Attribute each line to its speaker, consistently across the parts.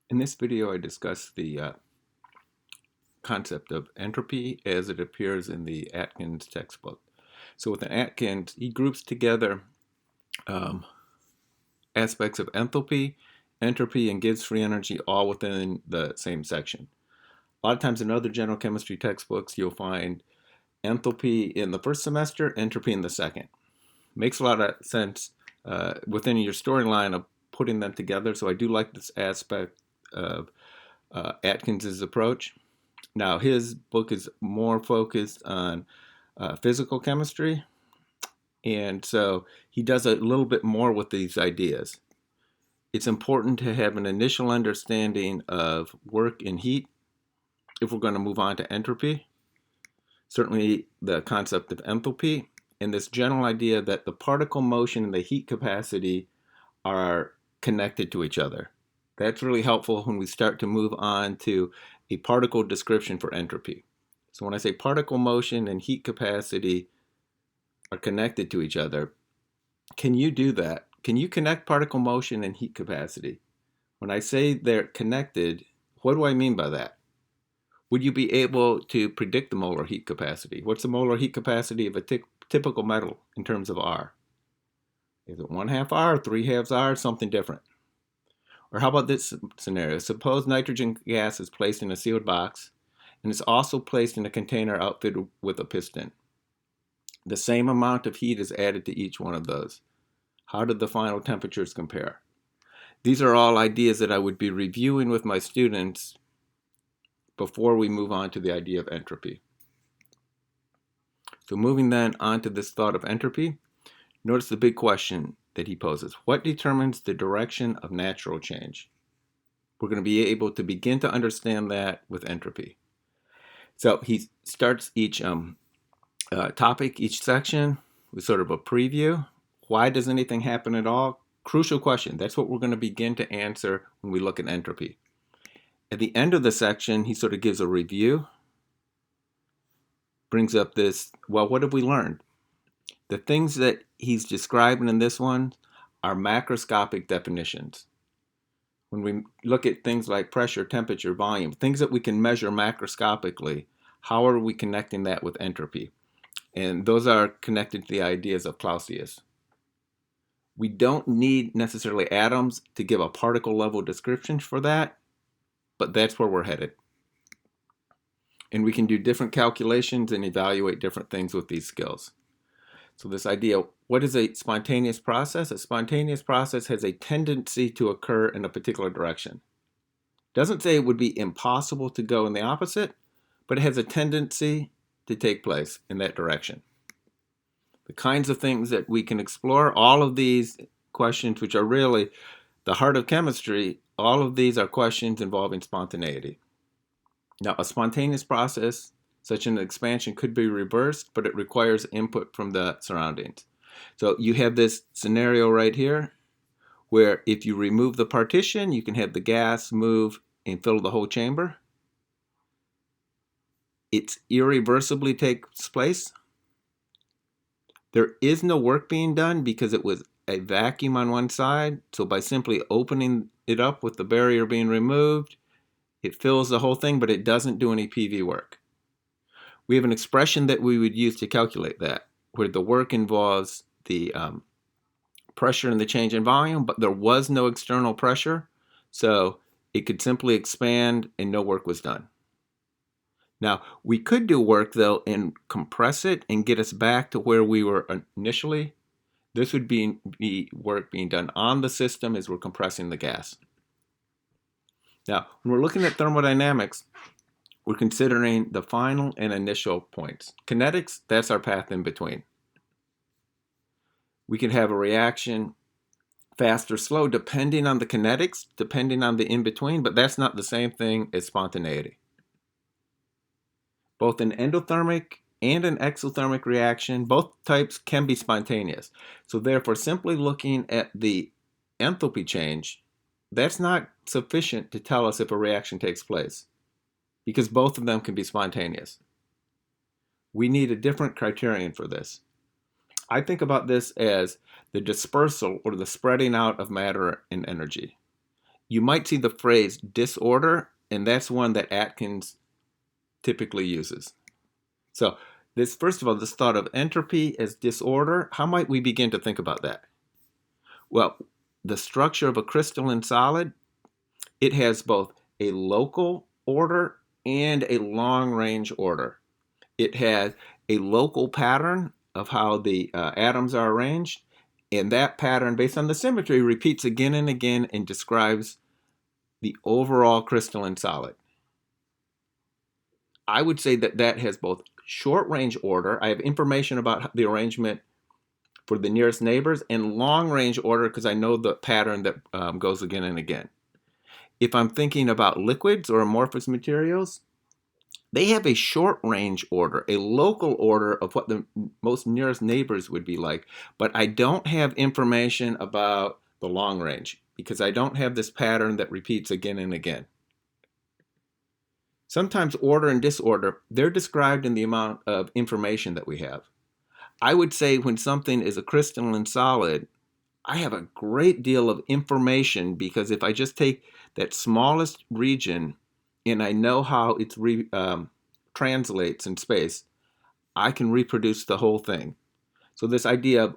Speaker 1: In this video, I discuss the concept of entropy as it appears in the Atkins textbook. So with Atkins, he groups together um, aspects of enthalpy, entropy, and Gibbs free energy all within the same section. A lot of times in other general chemistry textbooks, you'll find enthalpy in the first semester, entropy in the second. Makes a lot of sense within your storyline of putting them together. So I do like this aspect of Atkins's approach. Now, his book is more focused on physical chemistry, and so he does a little bit more with these ideas. It's important to have an initial understanding of work and heat if we're going to move on to entropy. Certainly, the concept of enthalpy and this general idea that the particle motion and the heat capacity are connected to each other. That's really helpful when we start to move on to a particle description for entropy. So when I say particle motion and heat capacity are connected to each other, can you do that? Can you connect particle motion and heat capacity? When I say they're connected, what do I mean by that? Would you be able to predict the molar heat capacity? What's the molar heat capacity of a typical metal in terms of R? Is it 1/2 R, 3/2 R, something different? Or how about this scenario? Suppose nitrogen gas is placed in a sealed box and is also placed in a container outfitted with a piston. The same amount of heat is added to each one of those. How did the final temperatures compare? These are all ideas that I would be reviewing with my students before we move on to the idea of entropy. So moving then on to this thought of entropy, notice the big question that he poses. What determines the direction of natural change? We're going to be able to begin to understand that with entropy. So he starts each topic, each section with sort of a preview. Why does anything happen at all? Crucial question. That's what we're going to begin to answer when we look at entropy. At the end of the section, he sort of gives a review, brings up this, well, what have we learned? The things that he's describing in this one are macroscopic definitions. When we look at things like pressure, temperature, volume, things that we can measure macroscopically, how are we connecting that with entropy? And those are connected to the ideas of Clausius. We don't need necessarily atoms to give a particle level description for that, but that's where we're headed. And we can do different calculations and evaluate different things with these skills. So this idea, what is a spontaneous process? A spontaneous process has a tendency to occur in a particular direction. Doesn't say it would be impossible to go in the opposite, but it has a tendency to take place in that direction. The kinds of things that we can explore, all of these questions, which are really the heart of chemistry, all of these are questions involving spontaneity. Now, a spontaneous process, such an expansion, could be reversed, but it requires input from the surroundings. So you have this scenario right here, where if you remove the partition, you can have the gas move and fill the whole chamber. It irreversibly takes place. There is no work being done because it was a vacuum on one side. So by simply opening it up with the barrier being removed, it fills the whole thing, but it doesn't do any PV work. We have an expression that we would use to calculate that, where the work involves the pressure and the change in volume, but there was no external pressure, so it could simply expand and no work was done. Now, we could do work, though, and compress it and get us back to where we were initially. This would be work being done on the system as we're compressing the gas. Now, when we're looking at thermodynamics, we're considering the final and initial points. Kinetics, that's our path in between. We can have a reaction fast or slow depending on the kinetics, depending on the in-between, but that's not the same thing as spontaneity. Both an endothermic and an exothermic reaction, both types can be spontaneous. So therefore, simply looking at the enthalpy change, that's not sufficient to tell us if a reaction takes place, because both of them can be spontaneous. We need a different criterion for this. I think about this as the dispersal or the spreading out of matter and energy. you might see the phrase disorder, and that's one that Atkins typically uses. So this, first of all, this thought of entropy as disorder, how might we begin to think about that? Well, the structure of a crystalline solid, it has both a local order and a long-range order. It has a local pattern of how the atoms are arranged, and that pattern, based on the symmetry, repeats again and again and describes the overall crystalline solid. I would say that that has both short-range order. I have information about the arrangement for the nearest neighbors, and long-range order because I know the pattern that goes again and again. If I'm thinking about liquids or amorphous materials, they have a short-range order, a local order of what the most nearest neighbors would be like, but I don't have information about the long range because I don't have this pattern that repeats again and again. Sometimes order and disorder, they're described in the amount of information that we have. I would say when something is a crystalline solid, I have a great deal of information because if I just take that smallest region and I know how it translates in space, I can reproduce the whole thing. So this idea of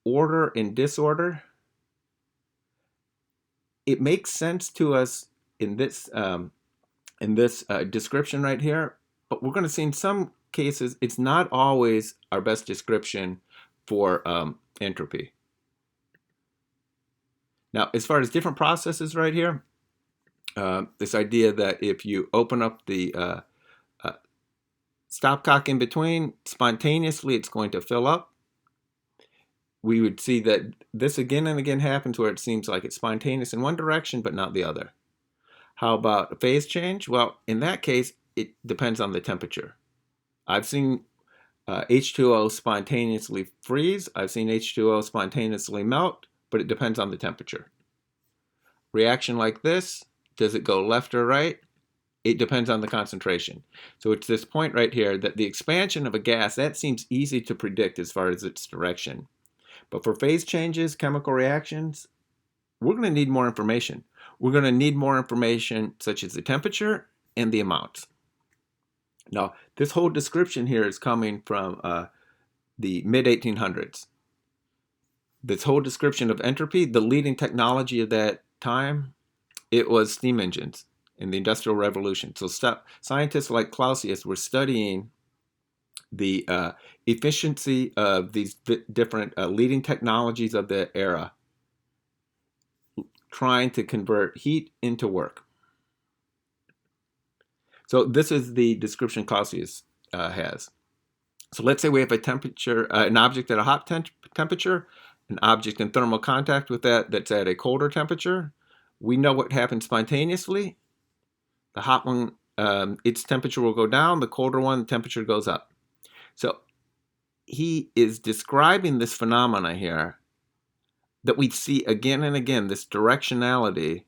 Speaker 1: order and disorder, it makes sense to us in this description right here, but we're going to see in some cases it's not always our best description for entropy. Now, as far as different processes right here, this idea that if you open up the stopcock in between, spontaneously it's going to fill up. We would see that this again and again happens where it seems like it's spontaneous in one direction but not the other. How about a phase change? Well, in that case, it depends on the temperature. I've seen H2O spontaneously freeze. I've seen H2O spontaneously melt, but it depends on the temperature. Reaction like this, does it go left or right? It depends on the concentration. So it's this point right here that the expansion of a gas, that seems easy to predict as far as its direction. But for phase changes, chemical reactions, we're going to need more information. We're going to need more information such as the temperature and the amounts. Now, this whole description here is coming from the mid-1800s. This whole description of entropy, the leading technology of that time, it was steam engines in the Industrial Revolution. So scientists like Clausius were studying the efficiency of these different leading technologies of the era, trying to convert heat into work. So this is the description Clausius has. So let's say we have a temperature, an object at a hot temperature, an object in thermal contact with that that's at a colder temperature. We know what happens spontaneously. The hot one, its temperature will go down. The colder one, the temperature goes up. So he is describing this phenomena here that we see again and again, this directionality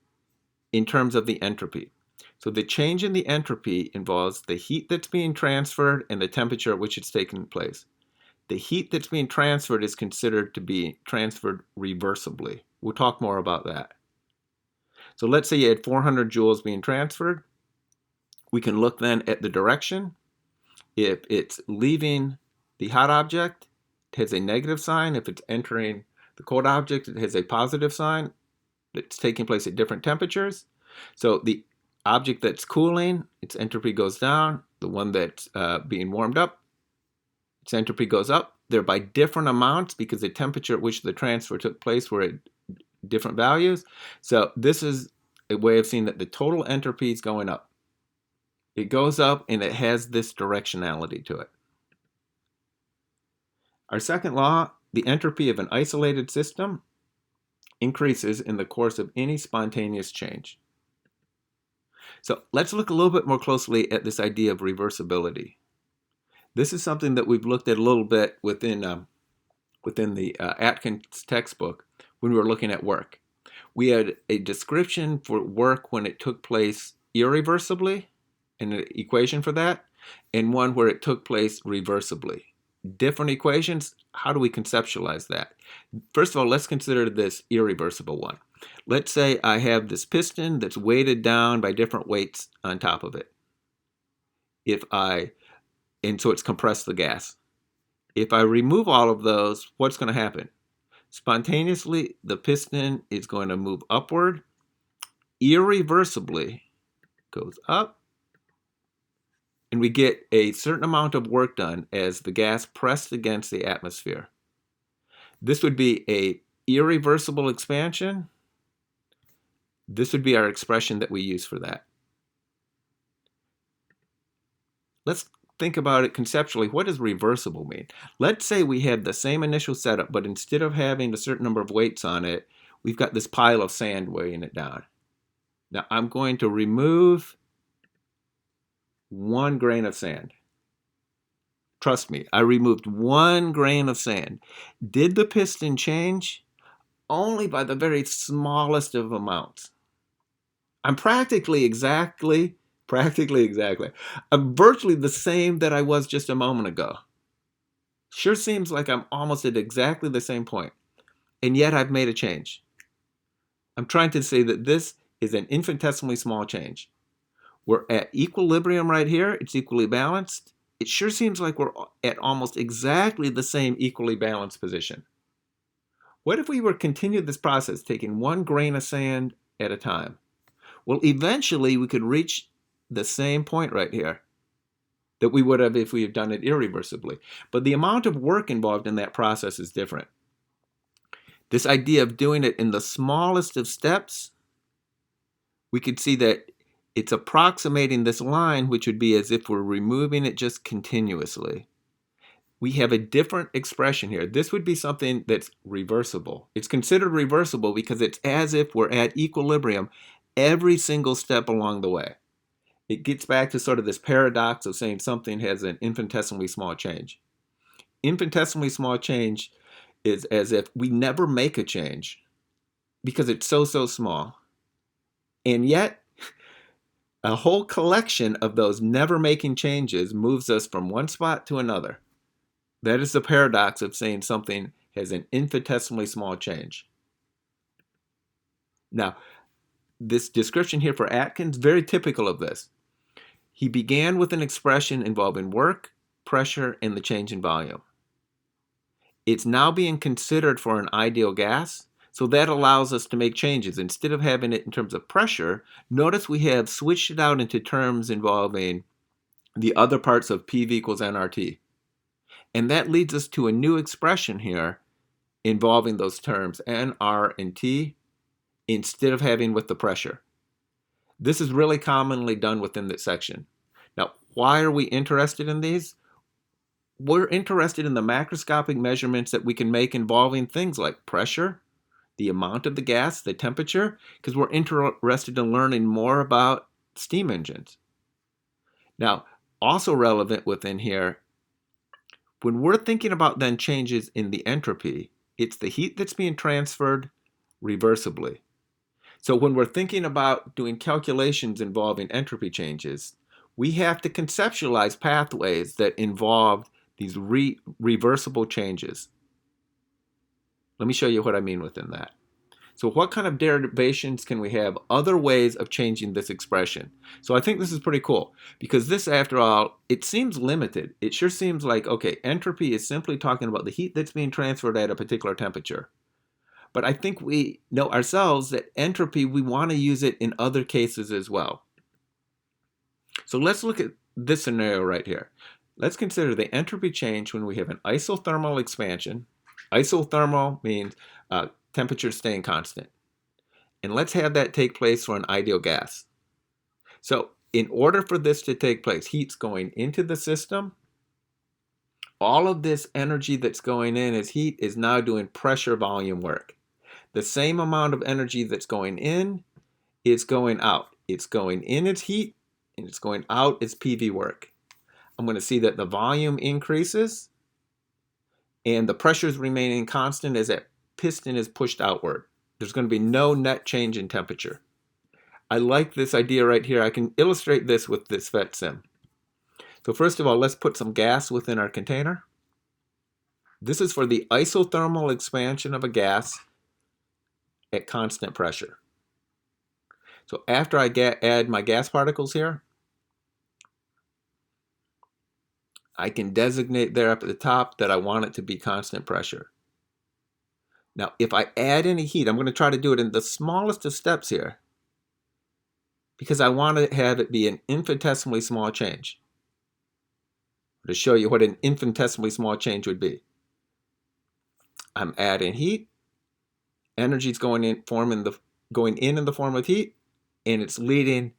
Speaker 1: in terms of the entropy. So the change in the entropy involves the heat that's being transferred and the temperature at which it's taking place. The heat that's being transferred is considered to be transferred reversibly. We'll talk more about that. So let's say you had 400 joules being transferred. We can look then at the direction. If it's leaving the hot object, it has a negative sign. If it's entering the cold object, it has a positive sign. It's taking place at different temperatures. So the object that's cooling, its entropy goes down. The one that's being warmed up, its entropy goes up. They're by different amounts because the temperature at which the transfer took place were at different values. So this is a way of seeing that the total entropy is going up. It goes up and it has this directionality to it. Our second law, the entropy of an isolated system increases in the course of any spontaneous change. So let's look a little bit more closely at this idea of reversibility. This is something that we've looked at a little bit within the Atkins textbook when we were looking at work. We had a description for work when it took place irreversibly, and an equation for that, and one where it took place reversibly. Different equations, how do we conceptualize that? First of all, let's consider this irreversible one. Let's say I have this piston that's weighted down by different weights on top of it. And so it's compressed the gas. If I remove all of those, what's going to happen? Spontaneously, the piston is going to move upward, irreversibly goes up, and we get a certain amount of work done as the gas pressed against the atmosphere. This would be a irreversible expansion. This would be our expression that we use for that. Let's think about it conceptually. What does reversible mean? Let's say we had the same initial setup, but instead of having a certain number of weights on it, we've got this pile of sand weighing it down. Now I'm going to remove 1 grain of sand. Trust me, I removed 1 grain of sand. Did the piston change? Only by the very smallest of amounts. I'm practically exactly. I'm virtually the same that I was just a moment ago. Sure seems like I'm almost at exactly the same point, and yet I've made a change. I'm trying to say that this is an infinitesimally small change. We're at equilibrium right here. It's equally balanced. It sure seems like we're at almost exactly the same equally balanced position. What if we were to continue this process, taking 1 grain of sand at a time? Well, eventually we could reach the same point right here that we would have if we had done it irreversibly. But the amount of work involved in that process is different. This idea of doing it in the smallest of steps, we could see that it's approximating this line, which would be as if we're removing it just continuously. We have a different expression here. This would be something that's reversible. It's considered reversible because it's as if we're at equilibrium every single step along the way. It gets back to sort of this paradox of saying something has an infinitesimally small change. Infinitesimally small change is as if we never make a change because it's so small. And yet, a whole collection of those never making changes moves us from one spot to another. That is the paradox of saying something has an infinitesimally small change. Now, this description here for Atkins, very typical of this. He began with an expression involving work, pressure, and the change in volume. It's now being considered for an ideal gas, so that allows us to make changes. Instead of having it in terms of pressure, notice we have switched it out into terms involving the other parts of PV equals nRT. And that leads us to a new expression here involving those terms N, R, and T instead of having with the pressure. This is really commonly done within this section. Now, why are we interested in these? We're interested in the macroscopic measurements that we can make involving things like pressure, the amount of the gas, the temperature, because we're interested in learning more about steam engines. Now, also relevant within here, when we're thinking about then changes in the entropy, it's the heat that's being transferred reversibly. So when we're thinking about doing calculations involving entropy changes, we have to conceptualize pathways that involve these reversible changes. Let me show you what I mean within that. So what kind of derivations can we have, other ways of changing this expression? So I think this is pretty cool because this, after all, it seems limited. It sure seems like, okay, entropy is simply talking about the heat that's being transferred at a particular temperature. But I think we know ourselves that entropy, we want to use it in other cases as well. So let's look at this scenario right here. Let's consider the entropy change when we have an isothermal expansion. Isothermal means temperature staying constant. And let's have that take place for an ideal gas. So in order for this to take place, heat's going into the system. All of this energy that's going in as heat is now doing pressure volume work. The same amount of energy that's going in is going out. It's going in as heat and it's going out as PV work. I'm going to see that the volume increases and the pressure is remaining constant as that piston is pushed outward. There's going to be no net change in temperature. I like this idea right here. I can illustrate this with this vet sim. So first of all, let's put some gas within our container. This is for the isothermal expansion of a gas. at constant pressure. So after I add my gas particles here, I can designate there up at the top that I want it to be constant pressure. Now, if I add any heat, I'm going to try to do it in the smallest of steps here because I want to have it be an infinitesimally small change. To show you what an infinitesimally small change would be. I'm adding heat, energy is going in the form of heat, and it's leading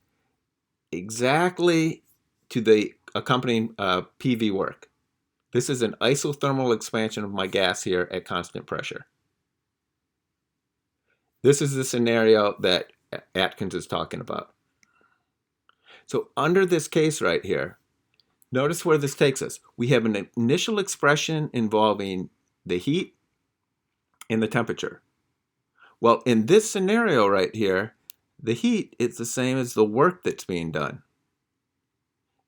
Speaker 1: exactly to the accompanying PV work. This is an isothermal expansion of my gas here at constant pressure. This is the scenario that Atkins is talking about. So under this case right here, notice where this takes us. We have an initial expression involving the heat and the temperature. Well, in this scenario right here, the heat is the same as the work that's being done.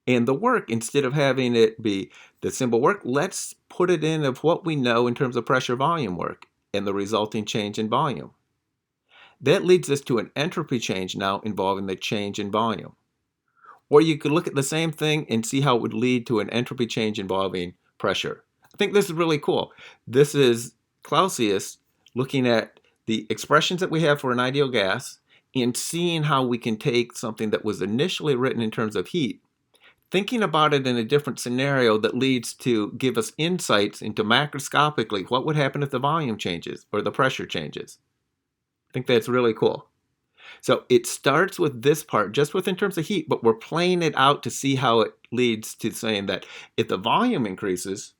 Speaker 1: And the work, instead of having it be the symbol work, let's put it in of what we know in terms of pressure volume work and the resulting change in volume. That leads us to an entropy change now involving the change in volume. Or you could look at the same thing and see how it would lead to an entropy change involving pressure. I think this is really cool. This is Clausius looking at the expressions that we have for an ideal gas and seeing how we can take something that was initially written in terms of heat, thinking about it in a different scenario that leads to give us insights into macroscopically what would happen if the volume changes or the pressure changes. I think that's really cool. So it starts with this part, just within terms of heat, but we're playing it out to see how it leads to saying that if the volume increases,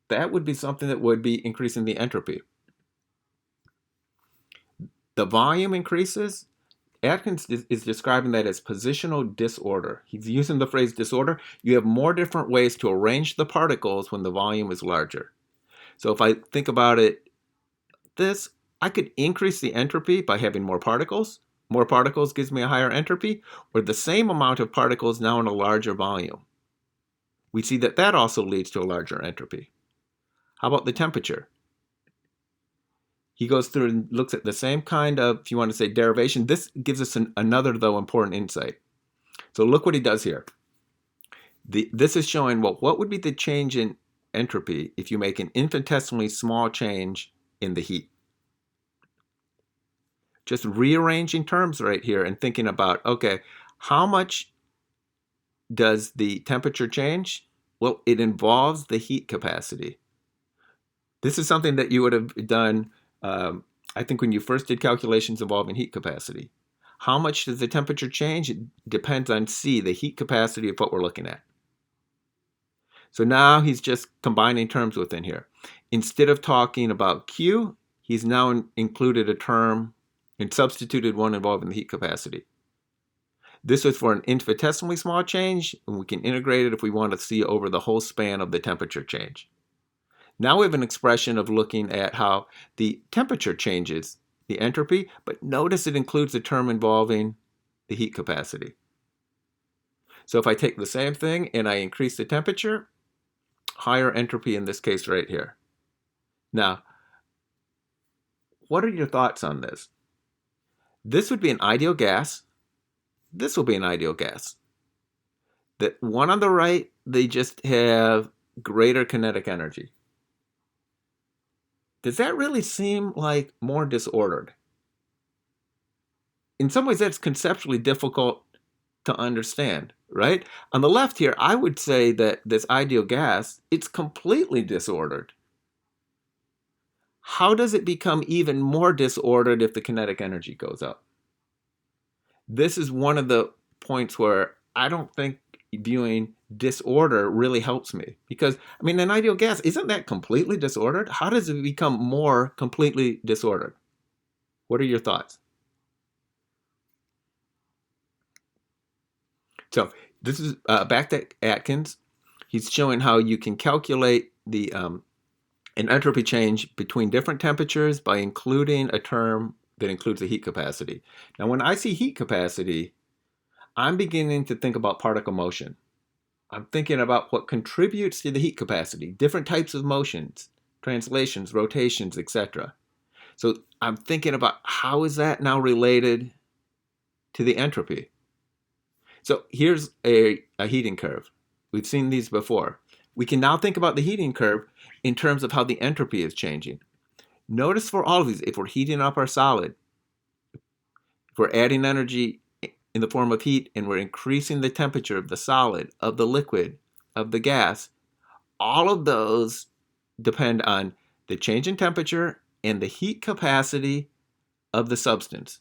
Speaker 1: that would be something that would be increasing the entropy. The volume increases. Atkins is describing that as positional disorder. He's using the phrase disorder. You have more different ways to arrange the particles when the volume is larger. So if I think about it, I could increase the entropy by having more particles. More particles gives me a higher entropy, or the same amount of particles now in a larger volume. We see that that also leads to a larger entropy. How about the temperature? He goes through and looks at the same kind of, if you want to say, derivation. This gives us another, though, important insight. So look what he does here. This is showing, well, what would be the change in entropy if you make an infinitesimally small change in the heat? Just rearranging terms right here and thinking about, okay, how much does the temperature change? Well, it involves the heat capacity. This is something that you would have done, I think, when you first did calculations involving heat capacity. How much does the temperature change? It depends on C, the heat capacity of what we're looking at. So now he's just combining terms within here. Instead of talking about Q, he's now included a term and substituted one involving the heat capacity. This is for an infinitesimally small change, and we can integrate it if we want to see over the whole span of the temperature change. Now we have an expression of looking at how the temperature changes the entropy, but notice it includes a term involving the heat capacity. So if I take the same thing and I increase the temperature, higher entropy in this case right here. Now, what are your thoughts on this? This would be an ideal gas. This will be an ideal gas. The one on the right, they just have greater kinetic energy. Does that really seem like more disordered? In some ways, that's conceptually difficult to understand, right? On the left here, I would say that this ideal gas, it's completely disordered. How does it become even more disordered if the kinetic energy goes up? This is one of the points where I don't think viewing disorder really helps me. Because, I mean, an ideal gas, isn't that completely disordered? How does it become more completely disordered? What are your thoughts? So this is back to Atkins. He's showing how you can calculate the an entropy change between different temperatures by including a term that includes the heat capacity. Now, when I see heat capacity, I'm beginning to think about particle motion. I'm thinking about what contributes to the heat capacity, different types of motions, translations, rotations, etc. So I'm thinking about how is that now related to the entropy? So here's a heating curve. We've seen these before. We can now think about the heating curve in terms of how the entropy is changing. Notice for all of these, if we're heating up our solid, if we're adding energy in the form of heat and we're increasing the temperature of the solid, of the liquid, of the gas, all of those depend on the change in temperature and the heat capacity of the substance.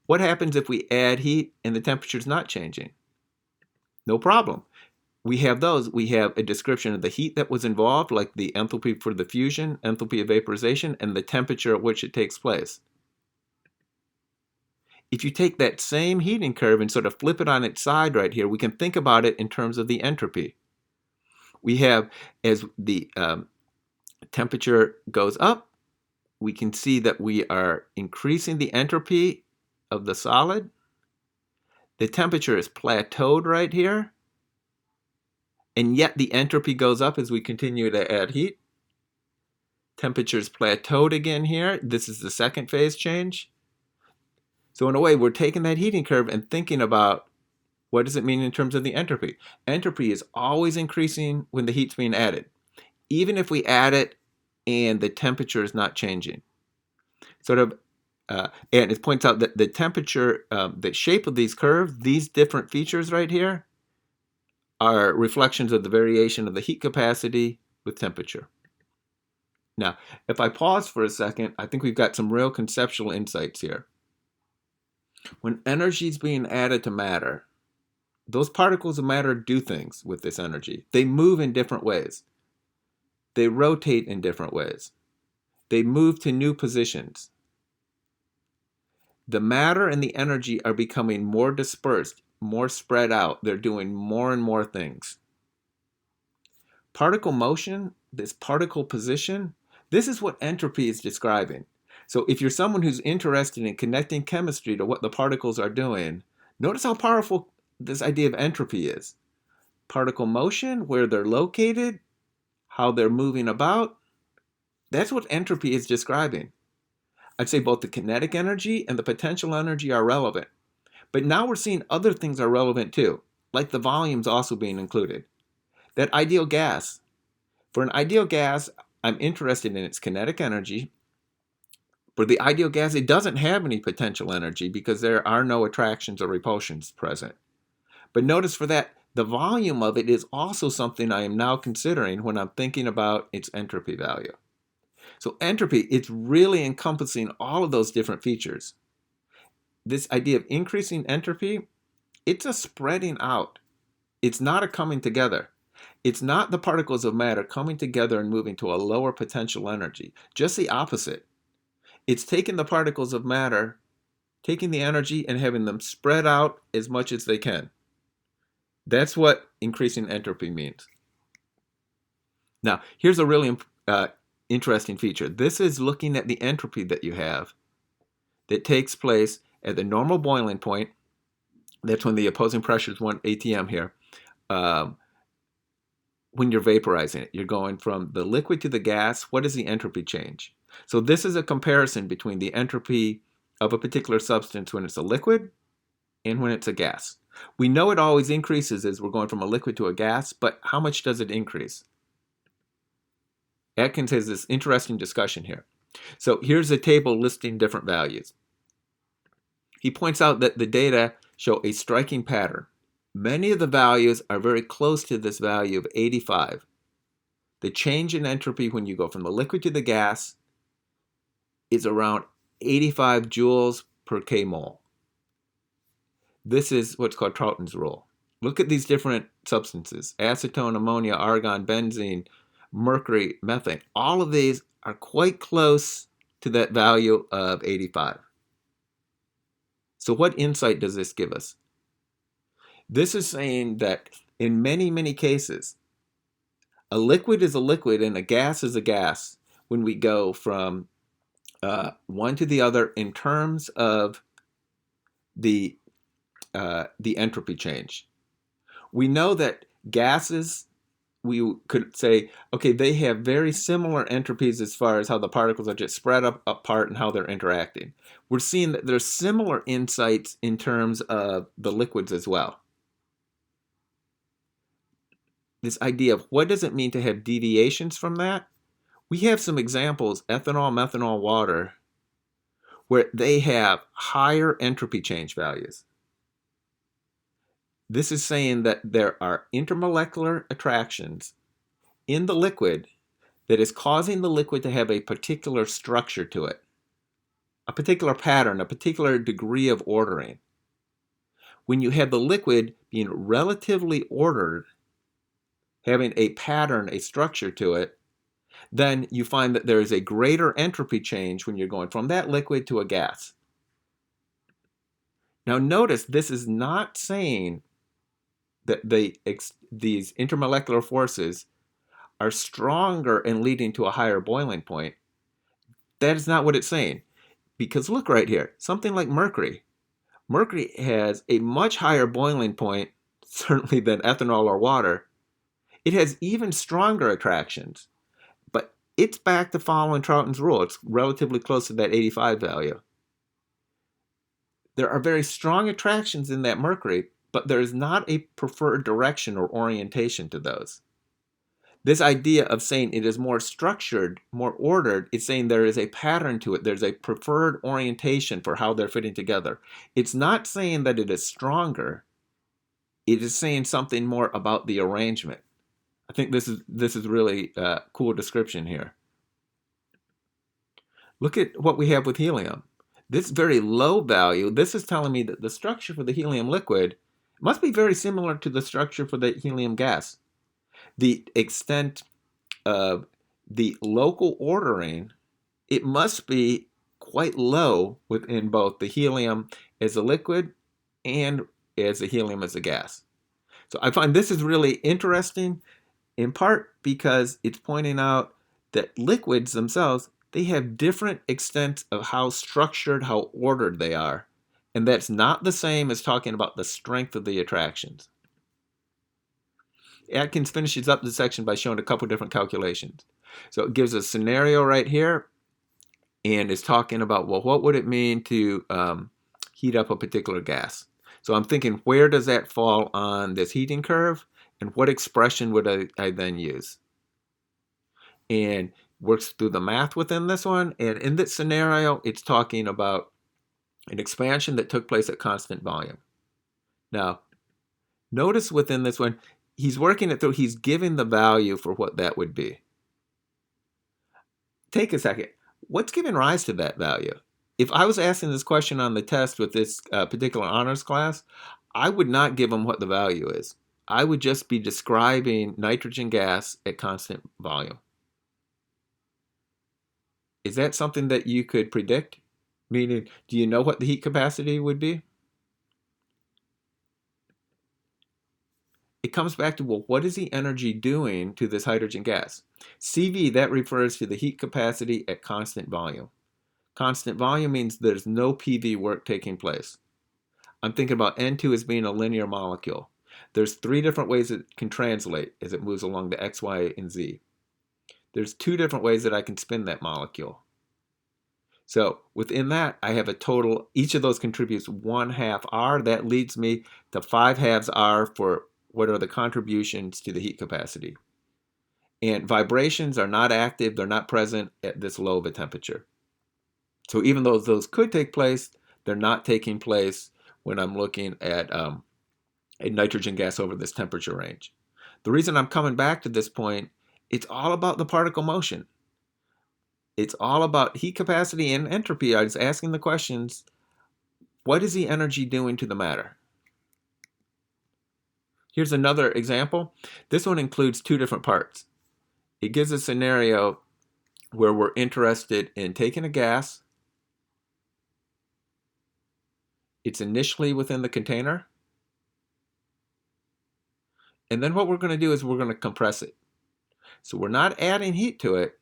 Speaker 1: What happens if we add heat and the temperature is not changing? No problem. We have those. We have a description of the heat that was involved, like the enthalpy for the fusion, enthalpy of vaporization, and the temperature at which it takes place. If you take that same heating curve and sort of flip it on its side right here, we can think about it in terms of the entropy. We have, as the temperature goes up, we can see that we are increasing the entropy of the solid. The temperature is plateaued right here, and yet the entropy goes up as we continue to add heat. Temperature's plateaued again here. This is the second phase change. So in a way, we're taking that heating curve and thinking about what does it mean in terms of the entropy. Entropy is always increasing when the heat's being added, even if we add it and the temperature is not changing. And it points out that the temperature, the shape of these curves, these different features right here, are reflections of the variation of the heat capacity with temperature. Now, if I pause for a second, I think we've got some real conceptual insights here. When energy is being added to matter, those particles of matter do things with this energy. They move in different ways. They rotate in different ways. They move to new positions. The matter and the energy are becoming more dispersed, more spread out. They're doing more and more things. Particle motion, this particle position, this is what entropy is describing. So if you're someone who's interested in connecting chemistry to what the particles are doing, notice how powerful this idea of entropy is. Particle motion, where they're located, how they're moving about, that's what entropy is describing. I'd say both the kinetic energy and the potential energy are relevant. But now we're seeing other things are relevant too, like the volumes also being included. That ideal gas. For an ideal gas, I'm interested in its kinetic energy. For the ideal gas, it doesn't have any potential energy because there are no attractions or repulsions present. But notice for that, the volume of it is also something I am now considering when I'm thinking about its entropy value. So entropy, it's really encompassing all of those different features. This idea of increasing entropy, it's a spreading out. It's not a coming together. It's not the particles of matter coming together and moving to a lower potential energy. Just the opposite. It's taking the particles of matter, taking the energy and having them spread out as much as they can. That's what increasing entropy means. Now, here's a really interesting feature. This is looking at the entropy that you have that takes place at the normal boiling point. That's when the opposing pressure is 1 atm here. When you're vaporizing it, you're going from the liquid to the gas. What is the entropy change? So this is a comparison between the entropy of a particular substance when it's a liquid and when it's a gas. We know it always increases as we're going from a liquid to a gas, but how much does it increase? Atkins has this interesting discussion here. So here's a table listing different values. He points out that the data show a striking pattern. Many of the values are very close to this value of 85. The change in entropy when you go from the liquid to the gas is around 85 joules per kmol. This is what's called Troughton's rule. Look at these different substances: acetone, ammonia, argon, benzene, mercury, methane. All of these are quite close to that value of 85. So what insight does this give us? This is saying that in many, many cases, a liquid is a liquid and a gas is a gas when we go from one to the other in terms of the entropy change. We know that gases we could say, okay, they have very similar entropies as far as how the particles are just spread up apart and how they're interacting. We're seeing that there's similar insights in terms of the liquids as well. This idea of what does it mean to have deviations from that? We have some examples, ethanol, methanol, water, where they have higher entropy change values. This is saying that there are intermolecular attractions in the liquid that is causing the liquid to have a particular structure to it, a particular pattern, a particular degree of ordering. When you have the liquid being relatively ordered, having a pattern, a structure to it, then you find that there is a greater entropy change when you're going from that liquid to a gas. Now notice this is not saying that these intermolecular forces are stronger and leading to a higher boiling point. That is not what it's saying. Because look right here, something like mercury. Mercury has a much higher boiling point, certainly than ethanol or water. It has even stronger attractions, but it's back to following Troughton's rule. It's relatively close to that 85 value. There are very strong attractions in that mercury, but there is not a preferred direction or orientation to those. This idea of saying it is more structured, more ordered, it's saying there is a pattern to it. There's a preferred orientation for how they're fitting together. It's not saying that it is stronger. It is saying something more about the arrangement. I think this is really a cool description here. Look at what we have with helium. This very low value, this is telling me that the structure for the helium liquid must be very similar to the structure for the helium gas. The extent of the local ordering, it must be quite low within both the helium as a liquid and as the helium as a gas. So I find this is really interesting, in part because it's pointing out that liquids themselves, they have different extents of how structured, how ordered they are. And that's not the same as talking about the strength of the attractions. Atkins finishes up the section by showing a couple different calculations. So it gives a scenario right here and is talking about, well, what would it mean to heat up a particular gas? So I'm thinking, where does that fall on this heating curve? And what expression would I then use? And works through the math within this one. And in this scenario, it's talking about an expansion that took place at constant volume. Now, notice within this one, he's working it through, he's giving the value for what that would be. Take a second. What's giving rise to that value? If I was asking this question on the test with this particular honors class, I would not give them what the value is. I would just be describing nitrogen gas at constant volume. Is that something that you could predict? Meaning, do you know what the heat capacity would be? It comes back to, well, what is the energy doing to this hydrogen gas? CV, that refers to the heat capacity at constant volume. Constant volume means there's no PV work taking place. I'm thinking about N2 as being a linear molecule. There's 3 different ways it can translate as it moves along the X, Y, and Z. There's 2 different ways that I can spin that molecule. So within that, I have a total, each of those contributes 1/2 R. That leads me to 5/2 R for what are the contributions to the heat capacity. And vibrations are not active, they're not present at this low of a temperature. So even though those could take place, they're not taking place when I'm looking at a nitrogen gas over this temperature range. The reason I'm coming back to this point, it's all about the particle motion. It's all about heat capacity and entropy. I was asking the questions, what is the energy doing to the matter? Here's another example. This one includes 2 different parts. It gives a scenario where we're interested in taking a gas. It's initially within the container. And then what we're going to do is we're going to compress it. So we're not adding heat to it,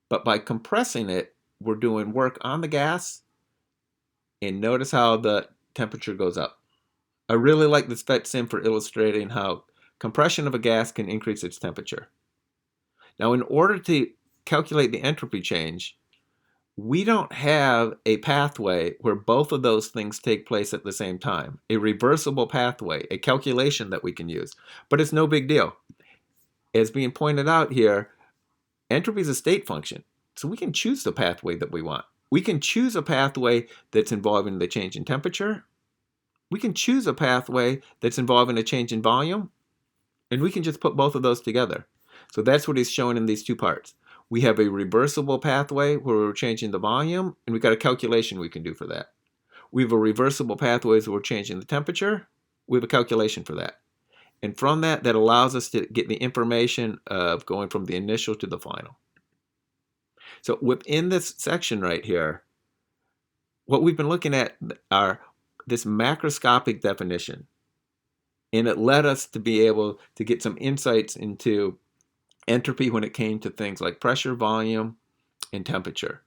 Speaker 1: but by compressing it, we're doing work on the gas. And notice how the temperature goes up. I really like this PET sim for illustrating how compression of a gas can increase its temperature. Now, in order to calculate the entropy change, we don't have a pathway where both of those things take place at the same time, a reversible pathway, a calculation that we can use. But it's no big deal. As being pointed out here, entropy is a state function, so we can choose the pathway that we want. We can choose a pathway that's involving the change in temperature. We can choose a pathway that's involving a change in volume, and we can just put both of those together. So that's what he's showing in these two parts. We have a reversible pathway where we're changing the volume, and we've got a calculation we can do for that. We have a reversible pathway where we're changing the temperature. We have a calculation for that. And from that, that allows us to get the information of going from the initial to the final. So within this section right here, what we've been looking at are this macroscopic definition. And it led us to be able to get some insights into entropy when it came to things like pressure, volume, and temperature.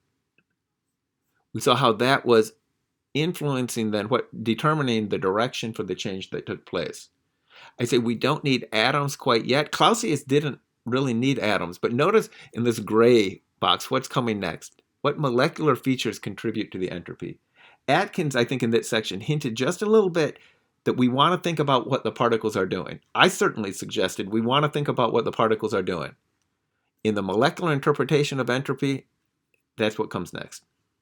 Speaker 1: We saw how that was influencing then determining the direction for the change that took place. I say we don't need atoms quite yet. Clausius didn't really need atoms, but notice in this gray box what's coming next. What molecular features contribute to the entropy? Atkins, I think in that section, hinted just a little bit that we want to think about what the particles are doing. I certainly suggested we want to think about what the particles are doing. In the molecular interpretation of entropy, that's what comes next.